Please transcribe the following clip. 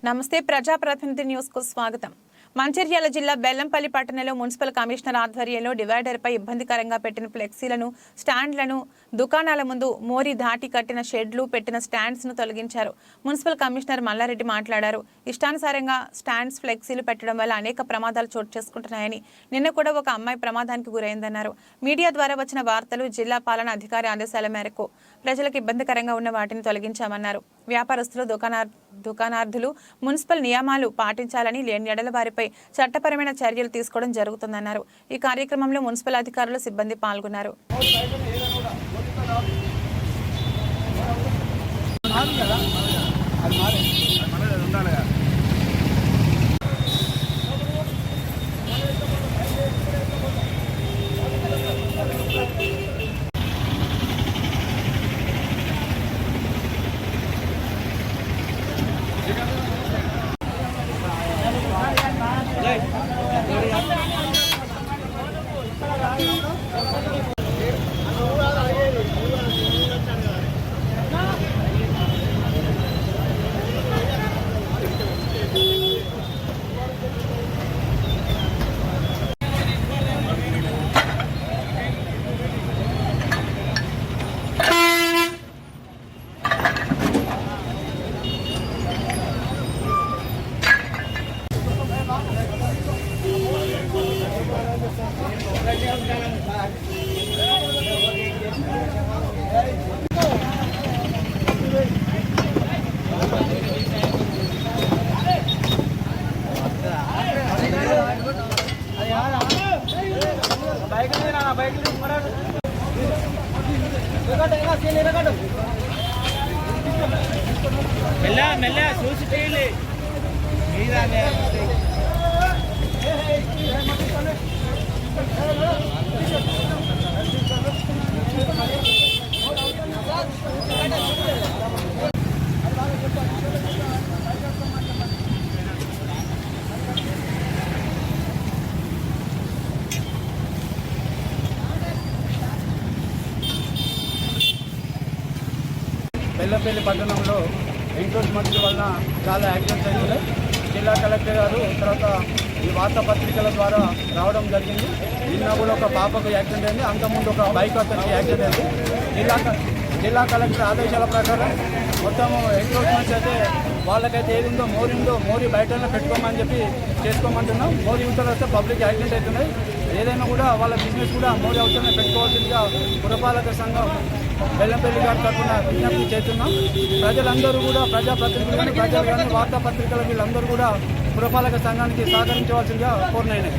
నమస్తే ప్రజాప్రతినిధి న్యూస్ కు స్వాగతం. మంచిర్యాల జిల్లా బెల్లంపల్లి పట్టణంలో మున్సిపల్ కమిషనర్ ఆధ్వర్యంలో డివైడర్పై ఇబ్బందికరంగా పెట్టిన ఫ్లెక్సీలను, స్టాండ్లను, దుకాణాల ముందు మోరి దాటి కట్టిన షెడ్లు పెట్టిన స్టాండ్స్ ను తొలగించారు. మున్సిపల్ కమిషనర్ మల్లారెడ్డి మాట్లాడారు. ఇష్టానుసారంగా స్టాండ్స్, ఫ్లెక్సీలు పెట్టడం వల్ల అనేక ప్రమాదాలు చోటు చేసుకుంటున్నాయని, నిన్న కూడా ఒక అమ్మాయి ప్రమాదానికి గురైందన్నారు. మీడియా ద్వారా వచ్చిన వార్తలు జిల్లా పాలనా అధికారి ఆదేశాల మేరకు ప్రజలకు ఇబ్బందికరంగా ఉన్న వాటిని తొలగించామన్నారు. వ్యాపారస్తులు, దుకాణార్థులు మున్సిపల్ నియమాలు పాటించాలని, లేని ఎడల వారిపై చట్టపరమైన చర్యలు తీసుకోవడం జరుగుతుందన్నారు. ఈ కార్యక్రమంలో మున్సిపల్ అధికారులు, సిబ్బంది పాల్గొన్నారు. మెల్ల చూసి చేయాలి. బెల్లంపల్లి పట్టణంలో ఎంక్రోచ్మెంట్ వలన చాలా యాక్సిడెంట్స్ అయినాయి. జిల్లా కలెక్టర్ గారు తర్వాత ఈ వార్తాపత్రికల ద్వారా రావడం జరిగింది. నిన్న కూడా ఒక పాపకు యాక్సిడెంట్ అయింది, అంతకుముందు ఒక బైక్ అతనికి యాక్సిడెంట్ అయింది. జిల్లా కలెక్టర్ ఆదేశాల ప్రకారం మొత్తము ఎంక్రోచ్మెంట్స్ అయితే వాళ్ళకైతే ఏది ఉందో మోరీ బయటనే పెట్టుకోమని చెప్పి చేసుకోమంటున్నాం. మోరీ యువతలు వస్తే పబ్లిక్ యాక్సిడెంట్ అవుతున్నాయి. ఏదైనా కూడా వాళ్ళ బిజినెస్ కూడా మోరీ అవతలనే పెట్టుకోవాల్సిందిగా పురపాలక సంఘం బెల్లంపల్లి గారి తరఫున విజ్ఞప్తి చేస్తున్నాం. ప్రజలందరూ కూడా, ప్రజాప్రతినిధులు కానీ, ప్రజలు కానీ, వార్తాపత్రికలు వీళ్ళందరూ కూడా పురపాలక సంఘానికి సహకరించవలసిందిగా కోరినాయి.